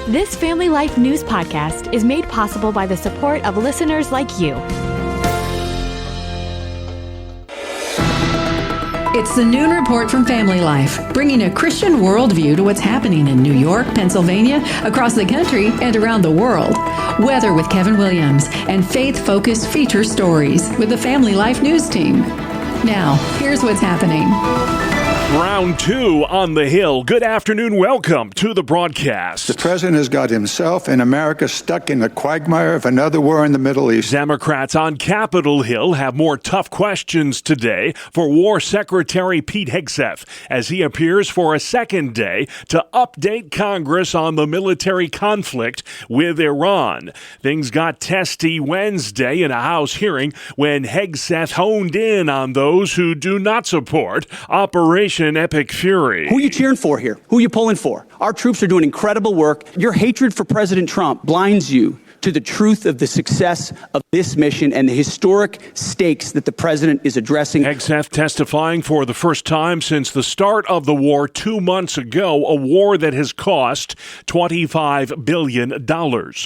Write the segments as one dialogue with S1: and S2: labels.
S1: This Family Life News podcast is made possible by the support of listeners like you.
S2: It's the Noon Report from Family Life, bringing a Christian worldview to what's happening in New York, Pennsylvania, across the country, and around the world. Weather with Kevin Williams, and faith-focused feature stories with the Family Life News team. Now, here's what's happening.
S3: Round 2 on the Hill. Good afternoon. Welcome to the broadcast.
S4: The president has got himself and America stuck in the quagmire of another war in the Middle East.
S3: Democrats on Capitol Hill have more tough questions today for War Secretary Pete Hegseth as he appears for a second day to update Congress on the military conflict with Iran. Things got testy Wednesday in a House hearing when Hegseth honed in on those who do not support Operation Epic Fury.
S5: Who are you cheering for here? Who are you pulling for? Our troops are doing incredible work. Your hatred for President Trump blinds you to the truth of the success of this mission and the historic stakes that the president is addressing.
S3: Hegseth testifying for the first time since the start of the war 2 months ago, a war that has cost $25 billion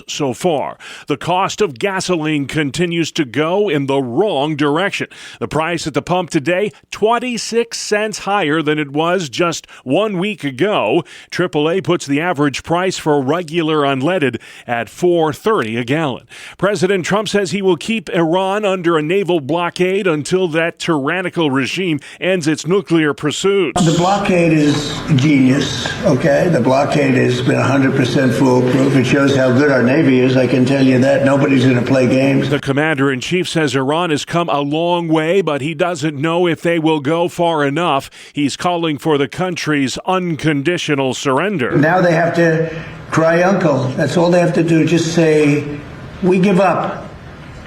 S3: so far. The cost of gasoline continues to go in the wrong direction. The price at the pump today, 26 cents higher than it was just 1 week ago. AAA puts the average price for regular unleaded at $4.30 a gallon. President Trump says he will keep Iran under a naval blockade until that tyrannical regime ends its nuclear pursuits.
S6: The blockade is genius, okay? The blockade has been 100% foolproof. It shows how good our Navy is, I can tell you that. Nobody's going to play games.
S3: The commander-in-chief says Iran has come a long way, but he doesn't know if they will go far enough. He's calling for the country's unconditional surrender.
S6: Now they have to cry uncle. That's all they have to do. Just say, we give up.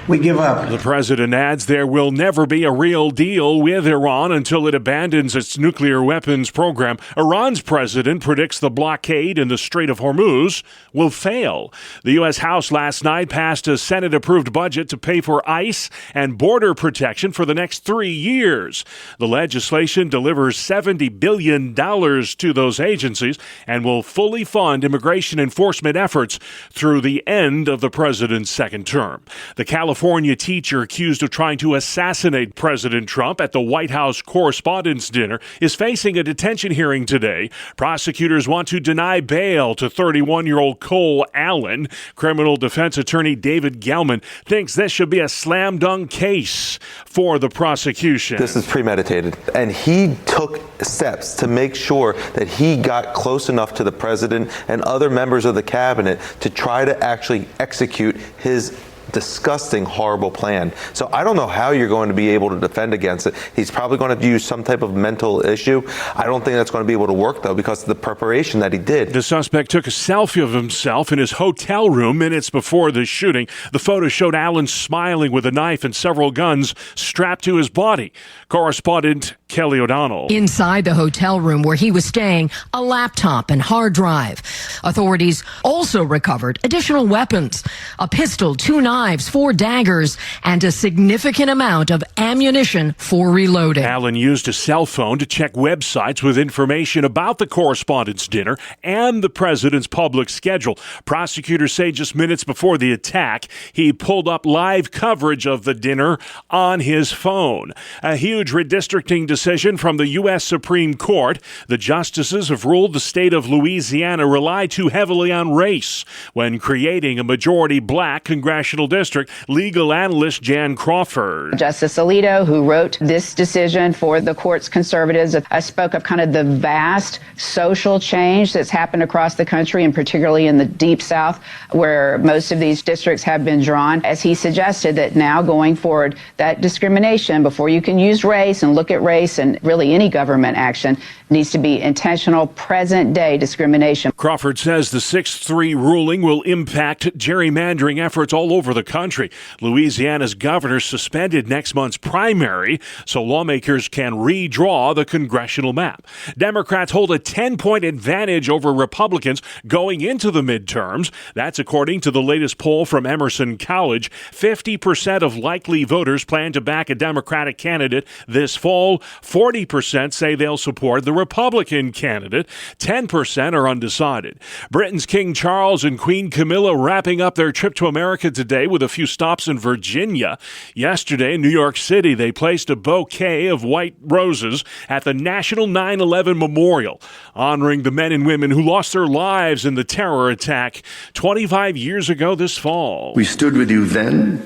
S6: We give up.
S3: The president adds there will never be a real deal with Iran until it abandons its nuclear weapons program. Iran's president predicts the blockade in the Strait of Hormuz will fail. The U.S. House last night passed a Senate-approved budget to pay for ICE and border protection for the next 3 years. The legislation delivers $70 billion to those agencies and will fully fund immigration enforcement efforts through the end of the president's second term. The California teacher accused of trying to assassinate President Trump at the White House Correspondents' Dinner is facing a detention hearing today. Prosecutors want to deny bail to 31-year-old Cole Allen. Criminal defense attorney David Gelman thinks this should be a slam-dunk case for the prosecution.
S7: This is premeditated, and he took steps to make sure that he got close enough to the president and other members of the cabinet to try to actually execute his disgusting, horrible plan. So I don't know how you're going to be able to defend against it. He's probably going to use some type of mental issue. I don't think that's going to be able to work, though, because of the preparation that he did.
S3: The suspect took a selfie of himself in his hotel room minutes before the shooting. The photo showed Allen smiling with a knife and several guns strapped to his body. Correspondent Kelly O'Donnell.
S8: Inside the hotel room where he was staying, a laptop and hard drive. Authorities also recovered additional weapons, a pistol, 2 knives, 4 daggers, and a significant amount of ammunition for reloading.
S3: Allen used a cell phone to check websites with information about the Correspondents' Dinner and the president's public schedule. Prosecutors say just minutes before the attack, he pulled up live coverage of the dinner on his phone. A huge redistricting decision from the U.S. Supreme Court. The justices have ruled the state of Louisiana relied too heavily on race when creating a majority black congressional district. Legal analyst Jan Crawford.
S9: Justice Alito, who wrote this decision for the court's conservatives, spoke of kind of the vast social change that's happened across the country, and particularly in the Deep South, where most of these districts have been drawn. As he suggested, that now going forward, that discrimination, before you can use race and look at race and really any government action, needs to be intentional, present-day discrimination.
S3: Crawford says the 6-3 ruling will impact gerrymandering efforts all over the country. Louisiana's governor suspended next month's primary so lawmakers can redraw the congressional map. Democrats hold a 10-point advantage over Republicans going into the midterms. That's according to the latest poll from Emerson College. 50% of likely voters plan to back a Democratic candidate this fall. 40% say they'll support the Republican candidate. 10% are undecided. Britain's King Charles and Queen Camilla wrapping up their trip to America today with a few stops in Virginia. Yesterday in New York City, they placed a bouquet of white roses at the National 9/11 Memorial, honoring the men and women who lost their lives in the terror attack 25 years ago this fall.
S10: We stood with you then,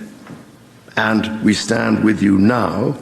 S10: and we stand with you now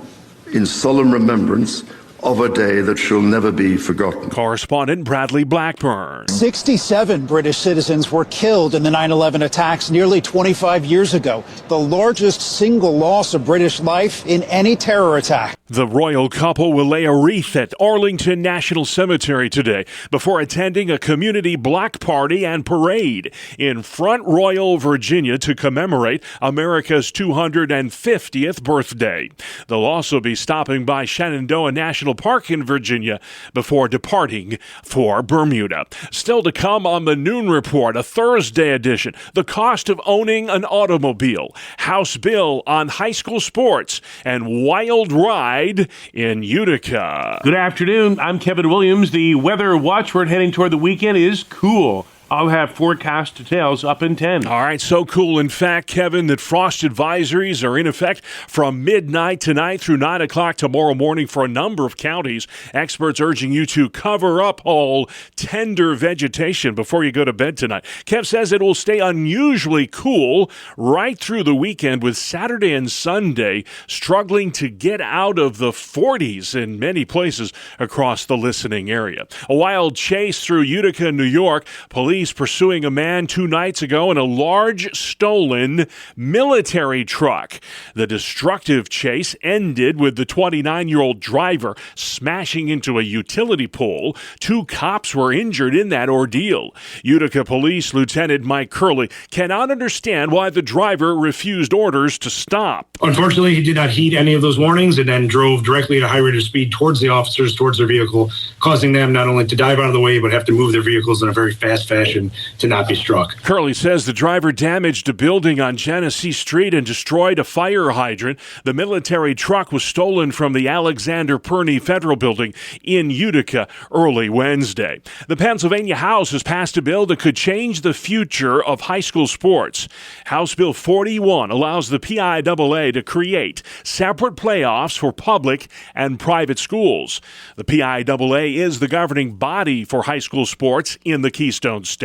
S10: in solemn remembrance of a day that shall never be forgotten.
S3: Correspondent Bradley Blackburn.
S11: 67 British citizens were killed in the 9/11 attacks nearly 25 years ago, the largest single loss of British life in any terror attack.
S3: The royal couple will lay a wreath at Arlington National Cemetery today before attending a community block party and parade in Front Royal, Virginia, to commemorate America's 250th birthday. They'll also be stopping by Shenandoah National Park in Virginia before departing for Bermuda. Still to come on the Noon Report, a Thursday edition, the cost of owning an automobile, House bill on high school sports, and wild ride in Utica.
S12: Good afternoon. I'm Kevin Williams. The weather watchword heading toward the weekend is cool. I'll have forecast details up in 10.
S3: All right, so cool, in fact, Kevin, that frost advisories are in effect from midnight tonight through 9 o'clock tomorrow morning for a number of counties. Experts urging you to cover up all tender vegetation before you go to bed tonight. Kev says it will stay unusually cool right through the weekend, with Saturday and Sunday struggling to get out of the 40s in many places across the listening area. A wild chase through Utica, New York. Police pursuing a man 2 nights ago in a large stolen military truck. The destructive chase ended with the 29-year-old driver smashing into a utility pole. 2 cops were injured in that ordeal. Utica Police Lieutenant Mike Curley cannot understand why the driver refused orders to stop.
S13: Unfortunately, he did not heed any of those warnings and then drove directly at a high rate of speed towards the officers, towards their vehicle, causing them not only to dive out of the way, but have to move their vehicles in a very fast fashion to not be struck.
S3: Curley says the driver damaged a building on Genesee Street and destroyed a fire hydrant. The military truck was stolen from the Alexander Perney Federal Building in Utica early Wednesday. The Pennsylvania House has passed a bill that could change the future of high school sports. House Bill 41 allows the PIAA to create separate playoffs for public and private schools. The PIAA is the governing body for high school sports in the Keystone State.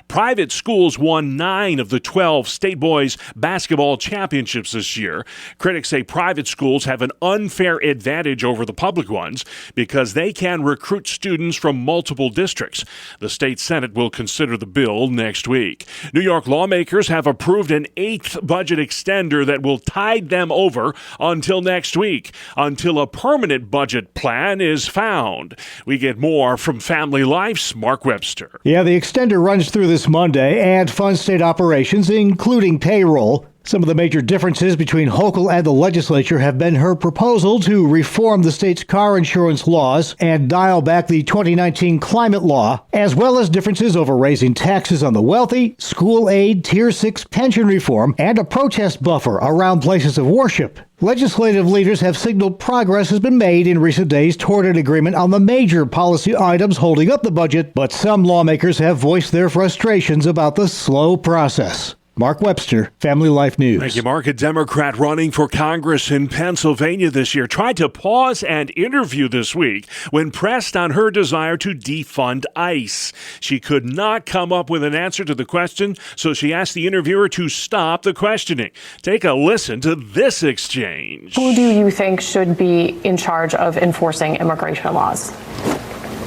S3: Private schools won 9 of the 12 state boys basketball championships this year. Critics say private schools have an unfair advantage over the public ones because they can recruit students from multiple districts. The state Senate will consider the bill next week. New York lawmakers have approved an 8th budget extender that will tide them over until next week, until a permanent budget plan is found. We get more from Family Life's Mark Webster.
S14: Yeah, the extender runs through this Monday and funds state operations, including payroll. Some of the major differences between Hochul and the legislature have been her proposal to reform the state's car insurance laws and dial back the 2019 climate law, as well as differences over raising taxes on the wealthy, school aid, Tier 6 pension reform, and a protest buffer around places of worship. Legislative leaders have signaled progress has been made in recent days toward an agreement on the major policy items holding up the budget, but some lawmakers have voiced their frustrations about the slow process. Mark Webster, Family Life News.
S3: Thank you, Mark. A Democrat running for Congress in Pennsylvania this year tried to pause an interview this week when pressed on her desire to defund ICE. She could not come up with an answer to the question, so she asked the interviewer to stop the questioning. Take a listen to this exchange.
S15: Who do you think should be in charge of enforcing immigration laws?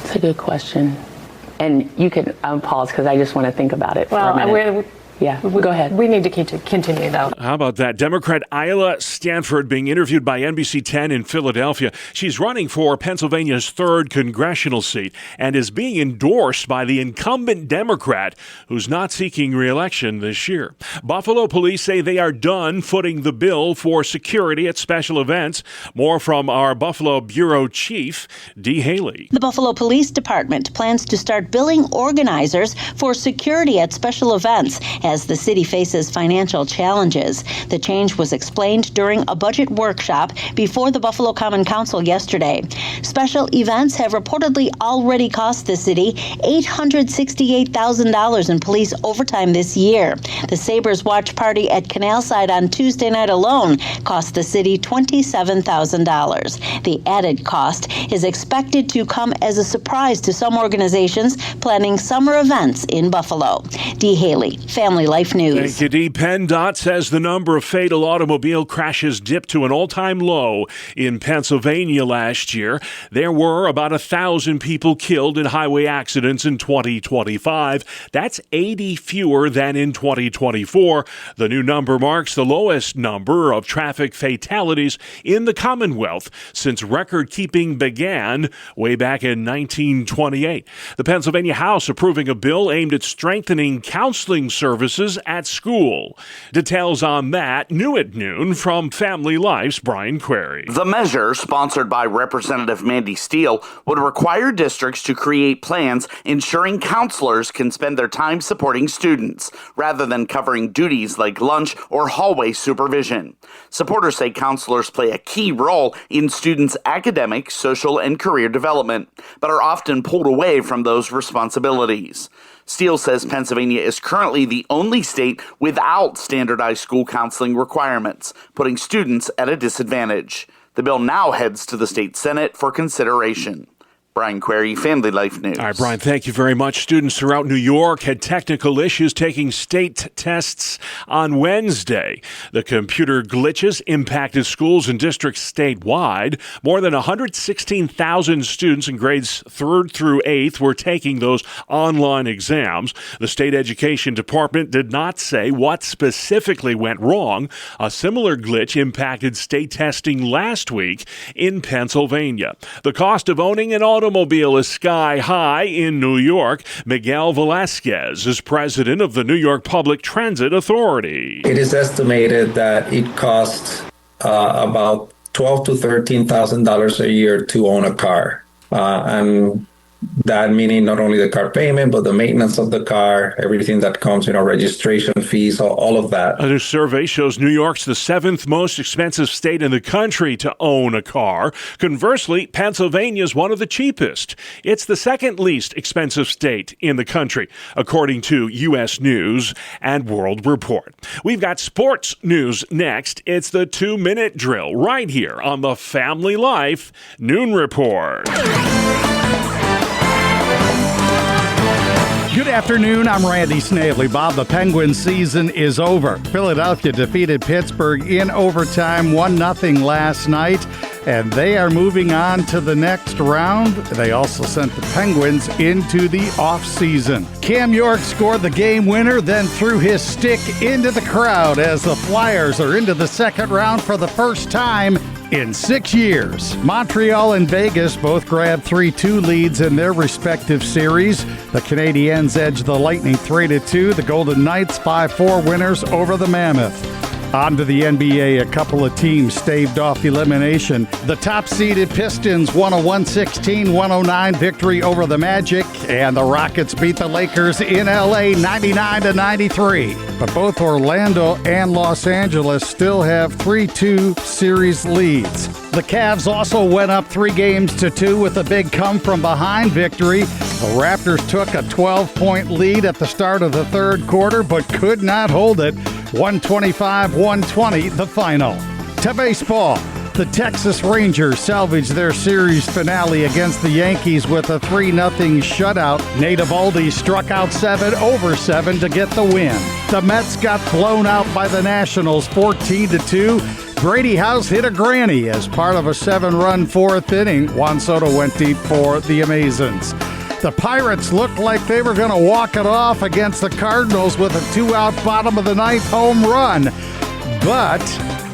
S16: It's a good question. And you can pause because I just want to think about it for a minute.
S15: Yeah, go ahead. We need to continue, though.
S3: How about that? Democrat Isla Stanford being interviewed by NBC 10 in Philadelphia. She's running for Pennsylvania's 3rd congressional seat and is being endorsed by the incumbent Democrat who's not seeking re-election this year. Buffalo police say they are done footing the bill for security at special events. More from our Buffalo Bureau Chief, Dee Haley.
S16: The Buffalo Police Department plans to start billing organizers for security at special events as the city faces financial challenges. The change was explained during a budget workshop before the Buffalo Common Council yesterday. Special events have reportedly already cost the city $868,000 in police overtime this year. The Sabres watch party at Canalside on Tuesday night alone cost the city $27,000. The added cost is expected to come as a surprise to some organizations planning summer events in Buffalo. Dee Haley, Family Life News.
S3: Thank you, Dee. PennDOT says the number of fatal automobile crashes dipped to an all-time low in Pennsylvania last year. There were about 1,000 people killed in highway accidents in 2025. That's 80 fewer than in 2024. The new number marks the lowest number of traffic fatalities in the Commonwealth since record-keeping began way back in 1928. The Pennsylvania House approving a bill aimed at strengthening counseling services at school. Details on that new at noon from Family Life's Brian Query.
S17: The measure, sponsored by Representative Mandy Steele, would require districts to create plans ensuring counselors can spend their time supporting students, rather than covering duties like lunch or hallway supervision. Supporters say counselors play a key role in students' academic, social, and career development, but are often pulled away from those responsibilities. Steele says Pennsylvania is currently the only state without standardized school counseling requirements, putting students at a disadvantage. The bill now heads to the state Senate for consideration. Brian Query, Family Life News.
S3: All right, Brian, thank you very much. Students throughout New York had technical issues taking state tests on Wednesday. The computer glitches impacted schools and districts statewide. More than 116,000 students in grades 3rd through 8th were taking those online exams. The state education department did not say what specifically went wrong. A similar glitch impacted state testing last week in Pennsylvania. The cost of owning an automobile is sky high in New York. Miguel Velasquez is president of the New York Public Transit Authority.
S18: It is estimated that it costs about $12,000 to $13,000 a year to own a car. And that meaning not only the car payment, but the maintenance of the car, everything that comes, registration fees, all of that.
S3: A new survey shows New York's the 7th most expensive state in the country to own a car. Conversely, Pennsylvania is one of the cheapest. It's the 2nd least expensive state in the country, according to U.S. News and World Report. We've got sports news next. It's the 2-minute drill right here on the Family Life Noon Report.
S19: Good afternoon, I'm Randy Snavely. Bob, the Penguins season is over. Philadelphia defeated Pittsburgh in overtime 1-0 last night, and they are moving on to the next round. They also sent the Penguins into the offseason. Cam York scored the game winner, then threw his stick into the crowd as the Flyers are into the second round for the first time in 6 years. Montreal and Vegas both grabbed 3-2 leads in their respective series. The Canadiens edged the Lightning 3-2. The Golden Knights 5-4 winners over the Mammoth. On to the NBA, a couple of teams staved off elimination. The top-seeded Pistons won a 116-109 victory over the Magic, and the Rockets beat the Lakers in L.A. 99-93. But both Orlando and Los Angeles still have 3-2 series leads. The Cavs also went up 3-2 with a big come-from-behind victory. The Raptors took a 12-point lead at the start of the third quarter, but could not hold it. 125-120, the final. To baseball, the Texas Rangers salvaged their series finale against the Yankees with a 3-0 shutout. Nate Eovaldi struck out 7 over 7 to get the win. The Mets got blown out by the Nationals 14-2. Grady House hit a granny as part of a 7-run fourth inning. Juan Soto went deep for the Amazons. The Pirates looked like they were going to walk it off against the Cardinals with a 2-out bottom of the ninth home run. But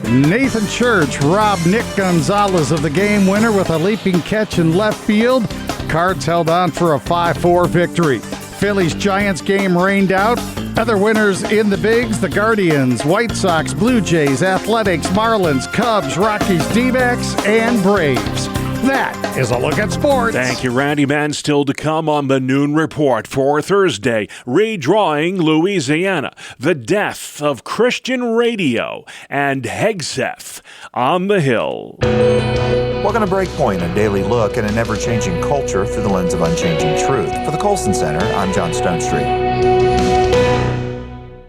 S19: Nathan Church robbed Nick Gonzalez of the game winner with a leaping catch in left field. Cards held on for a 5-4 victory. Phillies-Giants game rained out. Other winners in the bigs, the Guardians, White Sox, Blue Jays, Athletics, Marlins, Cubs, Rockies, D-backs, and Braves. That is a look at sports.
S3: Thank you, Randy Mann. Still to come on the Noon Report for Thursday. Redrawing Louisiana, the death of Christian radio, and Hegseth on the Hill.
S20: Welcome to Breakpoint, a daily look at an ever-changing culture through the lens of unchanging truth. For the Colson Center, I'm John Stonestreet.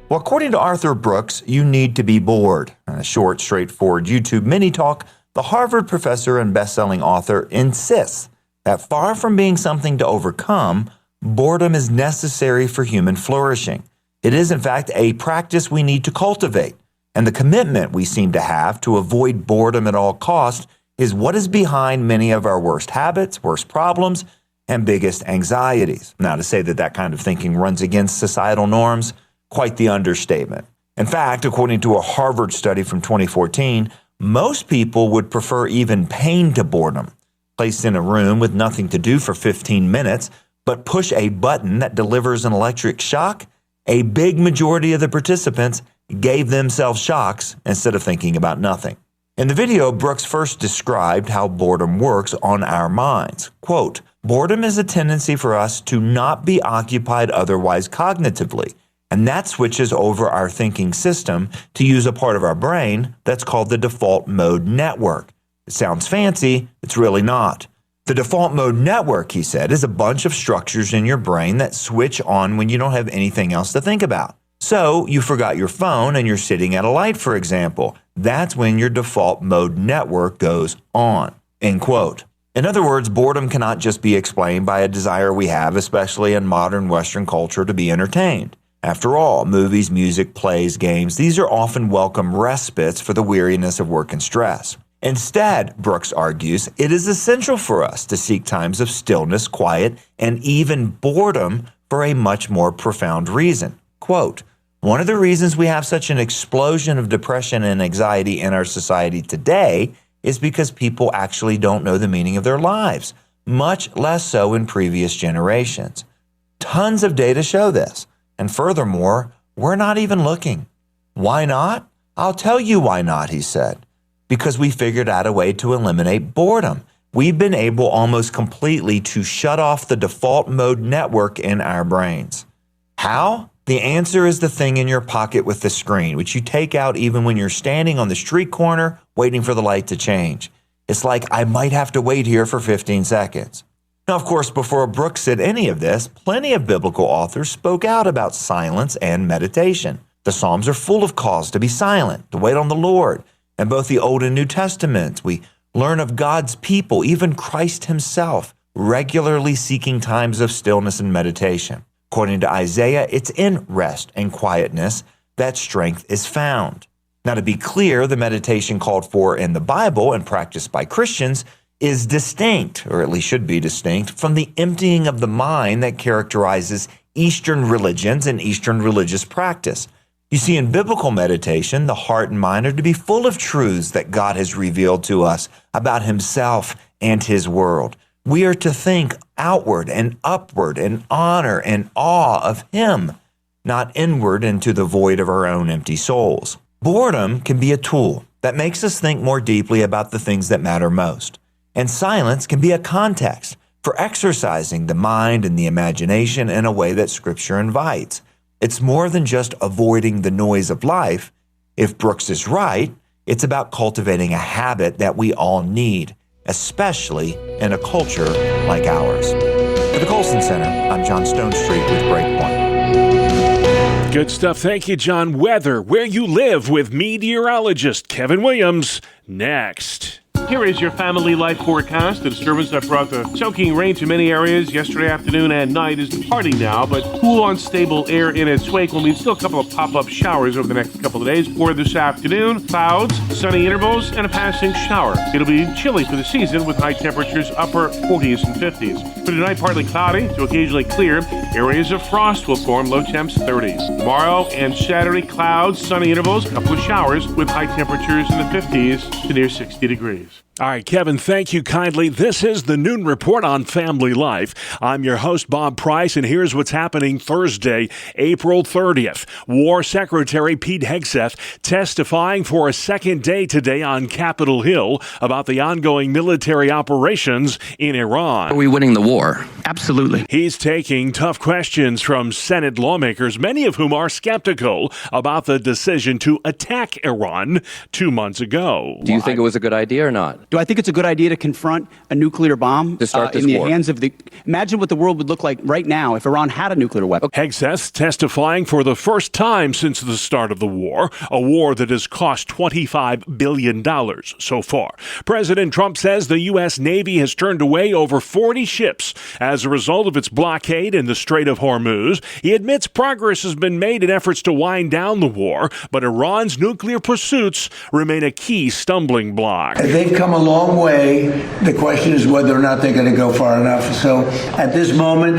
S20: Well, according to Arthur Brooks, you need to be bored. In a short, straightforward YouTube mini-talk, the Harvard professor and best-selling author insists that far from being something to overcome, boredom is necessary for human flourishing. It is, in fact, a practice we need to cultivate. And the commitment we seem to have to avoid boredom at all costs is what is behind many of our worst habits, worst problems, and biggest anxieties. Now, to say that that kind of thinking runs against societal norms, quite the understatement. In fact, according to a Harvard study from 2014, most people would prefer even pain to boredom. Placed in a room with nothing to do for 15 minutes, but push a button that delivers an electric shock, a big majority of the participants gave themselves shocks instead of thinking about nothing. In the video, Brooks first described how boredom works on our minds. Quote, boredom is a tendency for us to not be occupied otherwise cognitively, and that switches over our thinking system to use a part of our brain that's called the default mode network. It sounds fancy, it's really not. The default mode network, he said, is a bunch of structures in your brain that switch on when you don't have anything else to think about. So you forgot your phone and you're sitting at a light, for example. That's when your default mode network goes on, end quote. In other words, boredom cannot just be explained by a desire we have, especially in modern Western culture, to be entertained. After all, movies, music, plays, games, these are often welcome respites for the weariness of work and stress. Instead, Brooks argues, it is essential for us to seek times of stillness, quiet, and even boredom for a much more profound reason. Quote, one of the reasons we have such an explosion of depression and anxiety in our society today is because people actually don't know the meaning of their lives, much less so in previous generations. Tons of data show this. And furthermore, we're not even looking. Why not? I'll tell you why not, he said. Because we figured out a way to eliminate boredom. We've been able almost completely to shut off the default mode network in our brains. How? The answer is the thing in your pocket with the screen, which you take out even when you're standing on the street corner waiting for the light to change. It's like, I might have to wait here for 15 seconds. Now, of course, before Brooks said any of this, plenty of biblical authors spoke out about silence and meditation. The Psalms are full of calls to be silent, to wait on the Lord. In both the Old and New Testaments, we learn of God's people, even Christ himself, regularly seeking times of stillness and meditation. According to Isaiah, it's in rest and quietness that strength is found. Now, to be clear, the meditation called for in the Bible and practiced by Christians is distinct, or at least should be distinct, from the emptying of the mind that characterizes Eastern religions and Eastern religious practice. You see, in biblical meditation, the heart and mind are to be full of truths that God has revealed to us about himself and his world. We are to think outward and upward in honor and awe of him, not inward into the void of our own empty souls. Boredom can be a tool that makes us think more deeply about the things that matter most. And silence can be a context for exercising the mind and the imagination in a way that Scripture invites. It's more than just avoiding the noise of life. If Brooks is right, it's about cultivating a habit that we all need, especially in a culture like ours. For the Colson Center, I'm John Stonestreet with Breakpoint.
S3: Good stuff. Thank you, John. Weather, where you live with meteorologist Kevin Williams, next.
S12: Here is your family life forecast. The disturbance that brought the soaking rain to many areas yesterday afternoon and night is departing now, but cool, unstable air in its wake will mean still a couple of pop-up showers over the next couple of days. For this afternoon, clouds, sunny intervals, and a passing shower. It'll be chilly for the season with high temperatures upper 40s and 50s. For tonight, partly cloudy to occasionally clear. Areas of frost will form, low temps 30s. Tomorrow and Saturday, clouds, sunny intervals, a couple of showers with high temperatures in the 50s to near 60 degrees.
S3: All right, Kevin, thank you kindly. This is the Noon Report on Family Life. I'm your host, Bob Price, and here's what's happening Thursday, April 30th. War Secretary Pete Hegseth testifying for a second day today on Capitol Hill about the ongoing military operations in Iran.
S21: Are we winning the war? Absolutely.
S3: He's taking tough questions from Senate lawmakers, many of whom are skeptical about the decision to attack Iran 2 months ago.
S21: Do you think it was a good idea or not?
S5: Do I think it's a good idea to confront a nuclear bomb
S21: to start this
S5: in the
S21: war?
S5: hands of the... Imagine what the world would look like right now if Iran had a nuclear weapon.
S3: Hegseth testifying for the first time since the start of the war, a war that has cost $25 billion so far. President Trump says the U.S. Navy has turned away over 40 ships as a result of its blockade in the Strait of Hormuz. He admits progress has been made in efforts to wind down the war, but Iran's nuclear pursuits remain a key stumbling block.
S6: They've come a long way. The question is whether or not they're going to go far enough. So at this moment,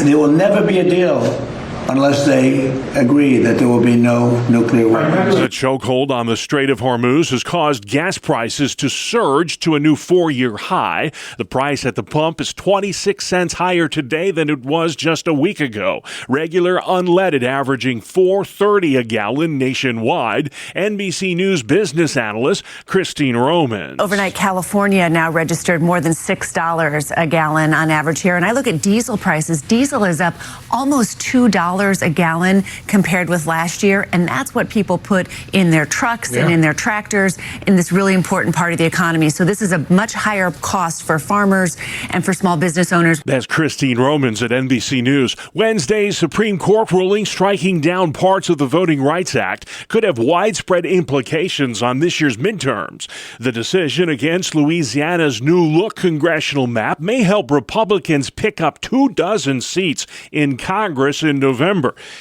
S6: there will never be a deal unless they agree that there will be no nuclear weapons.
S3: The chokehold on the Strait of Hormuz has caused gas prices to surge to a new 4-year high. The price at the pump is 26 cents higher today than it was just a week ago. Regular unleaded averaging $4.30 a gallon nationwide. NBC News business analyst Christine Roman.
S22: Overnight, California now registered more than $6 a gallon on average here. And I look at diesel prices. Diesel is up almost $2 a gallon compared with last year. And that's what people put in their trucks and in their tractors in this really important part of the economy. So this is a much higher cost for farmers and for small business owners.
S3: That's Christine Romans at NBC News. Wednesday's Supreme Court ruling striking down parts of the Voting Rights Act could have widespread implications on this year's midterms. The decision against Louisiana's new look congressional map may help Republicans pick up 24 seats in Congress in November.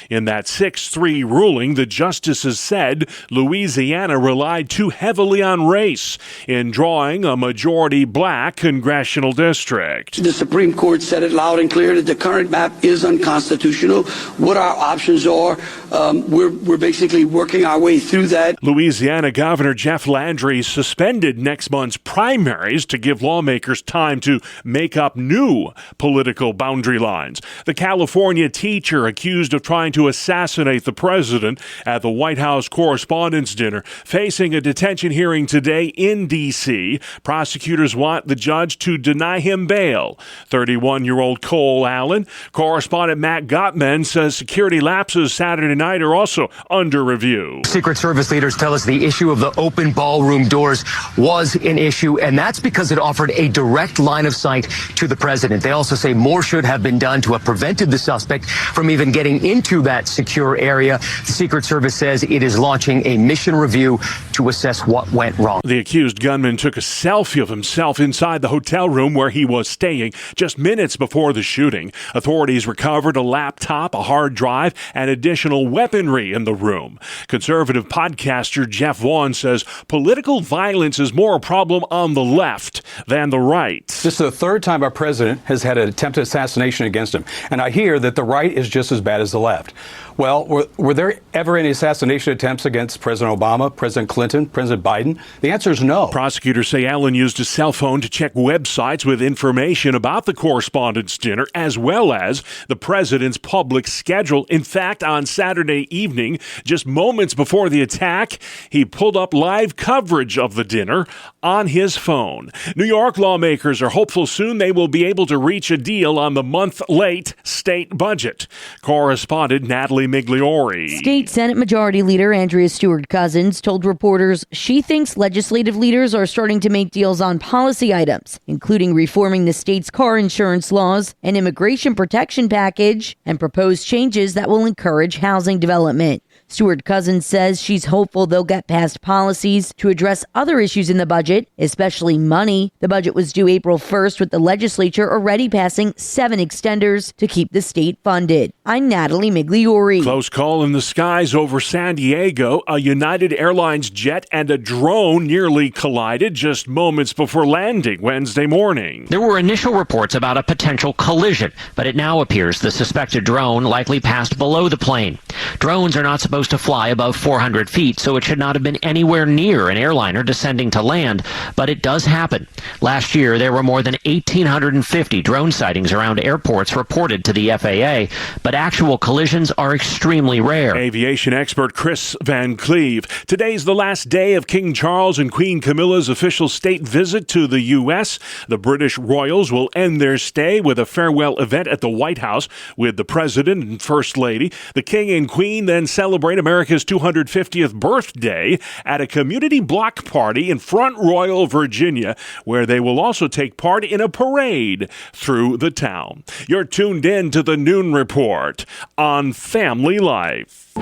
S3: In that 6-3 ruling, the justices said Louisiana relied too heavily on race in drawing a majority black congressional district.
S23: The Supreme Court said it loud and clear that the current map is unconstitutional. What our options are, we're basically working our way through that.
S3: Louisiana Governor Jeff Landry suspended next month's primaries to give lawmakers time to make up new political boundary lines. The California teacher accused of trying to assassinate the president at the White House Correspondents' Dinner, facing a detention hearing today in D.C. Prosecutors want the judge to deny him bail. 31-year-old Cole Allen. Correspondent Matt Gottman says security lapses Saturday night are also under review.
S24: Secret Service leaders tell us the issue of the open ballroom doors was an issue, and that's because it offered a direct line of sight to the president. They also say more should have been done to have prevented the suspect from even getting into that secure area. The Secret Service says it is launching a mission review to assess what went wrong.
S3: The accused gunman took a selfie of himself inside the hotel room where he was staying just minutes before the shooting. Authorities recovered a laptop, a hard drive, and additional weaponry in the room. Conservative podcaster Jeff Vaughn says political violence is more a problem on the left than the right.
S25: This is the third time our president has had an attempted assassination against him. And I hear that the right is just as bad as the left. Well, were there ever any assassination attempts against President Obama, President Clinton, President Biden? The answer is no.
S3: Prosecutors say Allen used his cell phone to check websites with information about the Correspondents' Dinner, as well as the president's public schedule. In fact, on Saturday evening, just moments before the attack, he pulled up live coverage of the dinner on his phone. New York lawmakers are hopeful soon they will be able to reach a deal on the month-late state budget. Correspondent Natalie Migliori.
S26: State Senate Majority Leader Andrea Stewart-Cousins told reporters she thinks legislative leaders are starting to make deals on policy items, including reforming the state's car insurance laws, an immigration protection package, and proposed changes that will encourage housing development. Stewart-Cousins says she's hopeful they'll get past policies to address other issues in the budget, especially money. The budget was due April 1st, with the legislature already passing 7 extenders to keep the state funded. I'm Natalie Migliori.
S3: Close call in the skies over San Diego. A United Airlines jet and a drone nearly collided just moments before landing Wednesday morning.
S1: There were initial reports about a potential collision, but it now appears the suspected drone likely passed below the plane. Drones are not supposed to fly above 400 feet, so it should not have been anywhere near an airliner descending to land, but it does happen. Last year, there were more than 1,850 drone sightings around airports reported to the FAA, but actual collisions are extremely rare.
S3: Aviation expert Chris Van Cleve. Today's the last day of King Charles and Queen Camilla's official state visit to the U.S. The British royals will end their stay with a farewell event at the White House with the President and First Lady. The King and Queen then celebrate America's 250th birthday at a community block party in Front Royal, Virginia, where they will also take part in a parade through the town. You're tuned in to the Noon Report on Family Life.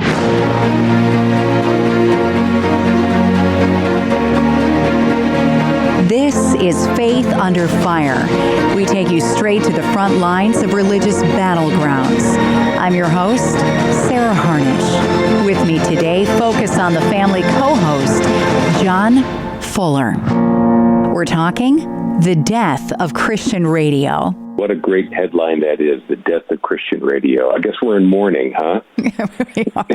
S2: This is Faith Under Fire. We take you straight to the front lines of religious battlegrounds. I'm your host, Sarah Harnish. With me today, Focus on the Family co-host, John Fuller. We're talking the death of Christian radio.
S4: What a great headline that is, the death of Christian radio. I guess we're in mourning, huh?
S2: We are.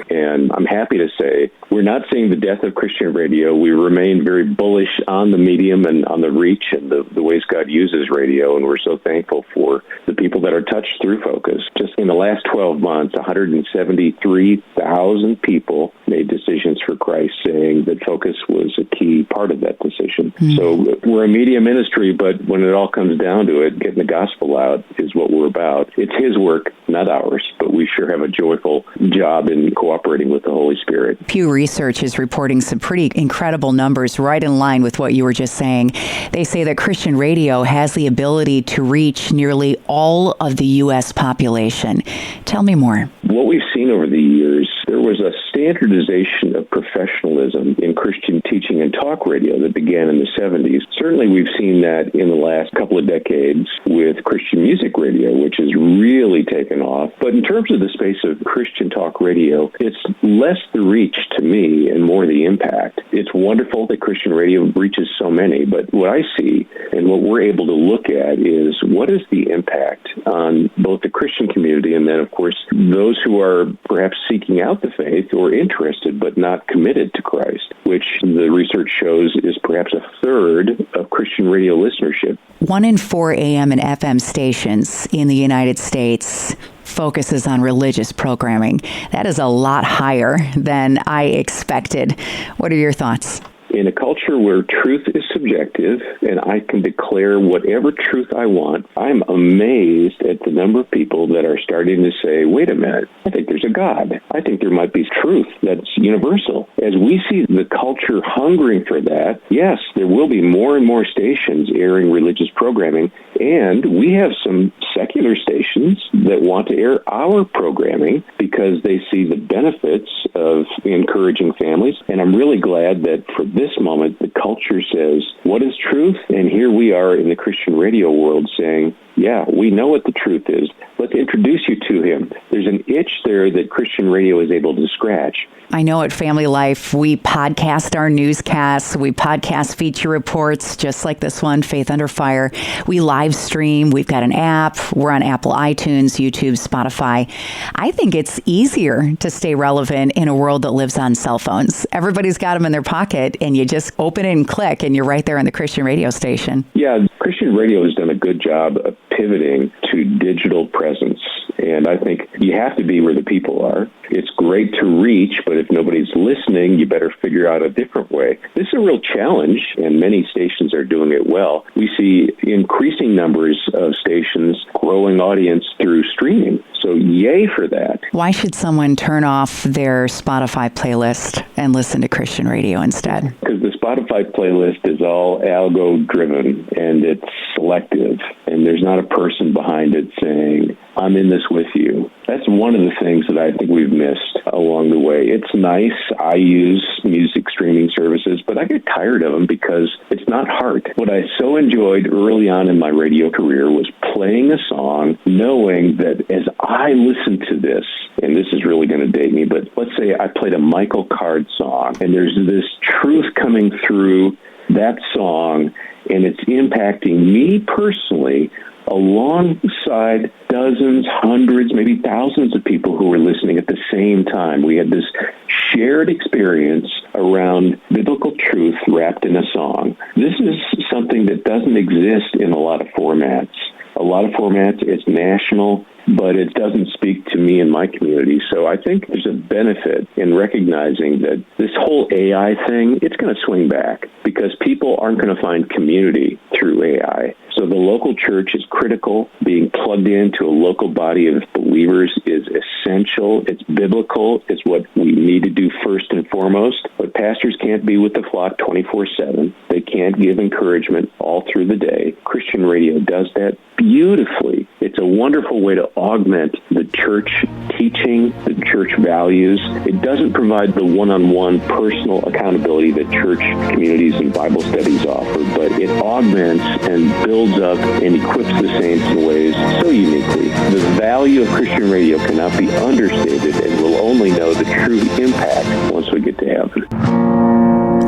S4: And I'm happy to say we're not seeing the death of Christian radio. We remain very bullish on the medium and on the reach and the ways God uses radio, and we're so thankful for the people that are touched through Focus. Just in the last 12 months, 173,000 people made decisions for Christ, saying that Focus was a key part of that decision. Mm-hmm. So we're a media ministry, but when it all comes down to it, getting the gospel out is what we're about. It's His work, not ours, but we sure have a joyful job in cooperating with the Holy Spirit.
S2: Pew Research is reporting some pretty incredible numbers right in line with what you were just saying. They say that Christian radio has the ability to reach nearly all of the U.S. population. Tell me more.
S4: What we've seen over the years, there was a standardization of professionalism in Christian teaching and talk radio that began in the 70s. Certainly we've seen that in the last couple of decades with Christian music radio, which has really taken off. But in terms of the space of Christian talk radio, it's less the reach to me and more the impact. It's wonderful that Christian radio reaches so many, but what I see and what we're able to look at is what is the impact on both the Christian community and then, of course, those who are perhaps seeking out the faith or interested but not committed to Christ, which the research shows is perhaps a third of Christian radio listenership.
S2: 1 in 4 AM and FM stations in the United States focuses on religious programming. That is a lot higher than I expected. What are your thoughts?
S4: In a culture where truth is subjective and I can declare whatever truth I want, I'm amazed at the number of people that are starting to say, wait a minute, I think there's a God. I think there might be truth that's universal. As we see the culture hungering for that, yes, there will be more and more stations airing religious programming, and we have some secular stations that want to air our programming because they see the benefits of encouraging families. And I'm really glad that for this moment, the culture says, what is truth? And here we are in the Christian radio world saying, yeah, we know what the truth is. Let's introduce you to Him. There's an itch there that Christian radio is able to scratch.
S2: I know at Family Life, we podcast our newscasts. We podcast feature reports, just like this one, Faith Under Fire. We live stream. We've got an app. We're on Apple iTunes, YouTube, Spotify. I think it's easier to stay relevant in a world that lives on cell phones. Everybody's got them in their pocket, and you just open it and click, and you're right there on the Christian radio station.
S4: Yeah, Christian radio has done a good job of pivoting to digital presence. And I think you have to be where the people are. It's great to reach, but if nobody's listening, you better figure out a different way. This is a real challenge, and many stations are doing it well. We see increasing numbers of stations, growing audience through streaming. So yay for that.
S2: Why should someone turn off their Spotify playlist and listen to Christian radio instead?
S4: Because the Spotify playlist is all algo-driven, and it's selective, and there's not a person behind it saying, I'm in this with you. That's one of the things that I think we've missed along the way. It's nice. I use music streaming services, but I get tired of them because it's not hard. What I so enjoyed early on in my radio career was playing a song, knowing that as I listened to this, and this is really going to date me, but let's say I played a Michael Card song, and there's this truth coming through that song, and it's impacting me personally alongside dozens, hundreds, maybe thousands of people who were listening at the same time. We had this shared experience around biblical truth wrapped in a song. This is something that doesn't exist in a lot of formats. It's national, but it doesn't speak to me and my community. So I think there's a benefit in recognizing that this whole AI thing, it's going to swing back because people aren't going to find community through AI. So the local church is critical. Being plugged into a local body of believers is essential. It's biblical. It's what we need to do first and foremost. But pastors can't be with the flock 24/7. They can't give encouragement all through the day. Christian radio does that beautifully. It's a wonderful way to augment the church teaching, the church values. It doesn't provide the one-on-one personal accountability that church communities and Bible studies offer, but it augments and builds up and equips the saints in ways so uniquely. The value of Christian radio cannot be understated, and we'll only know the true impact once we get to heaven.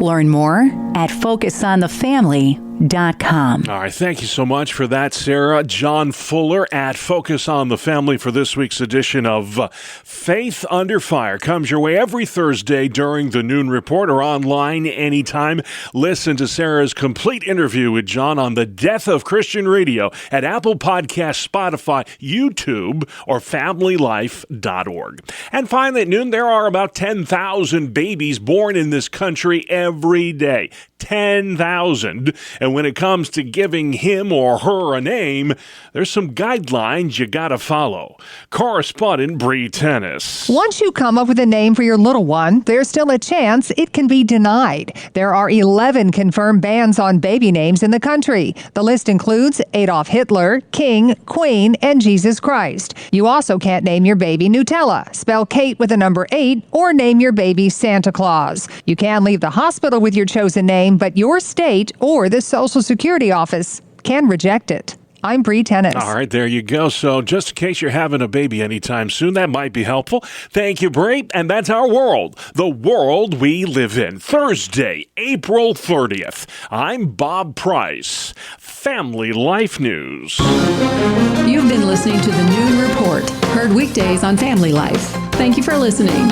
S2: Learn more at FocusOnTheFamily.com.
S3: All right, thank you so much for that, Sarah. John Fuller at Focus on the Family for this week's edition of Faith Under Fire. Comes your way every Thursday during the Noon Report or online anytime. Listen to Sarah's complete interview with John on the death of Christian radio at Apple Podcasts, Spotify, YouTube, or FamilyLife.org. And finally at noon, there are about 10,000 babies born in this country every day. 10,000. And when it comes to giving him or her a name, there's some guidelines you gotta follow. Correspondent Bree Tennis.
S7: Once you come up with a name for your little one, there's still a chance it can be denied. There are 11 confirmed bans on baby names in the country. The list includes Adolf Hitler, King, Queen, and Jesus Christ. You also can't name your baby Nutella, spell Kate with a number 8, or name your baby Santa Claus. You can leave the hospital with your chosen name, but your state or the Social Security office can reject it. I'm Bree Tennis.
S3: All right, there you go. So just in case you're having a baby anytime soon, that might be helpful. Thank you, Bree. And that's our world, the world we live in. Thursday, April 30th. I'm Bob Price. Family Life News.
S8: You've been listening to the Noon Report, heard weekdays on Family Life. Thank you for listening.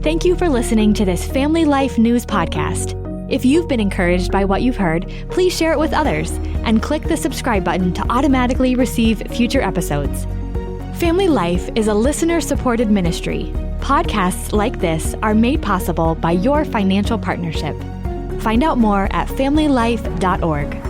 S9: Thank you for listening to this Family Life News podcast. If you've been encouraged by what you've heard, please share it with others and click the subscribe button to automatically receive future episodes. Family Life is a listener-supported ministry. Podcasts like this are made possible by your financial partnership. Find out more at familylife.org.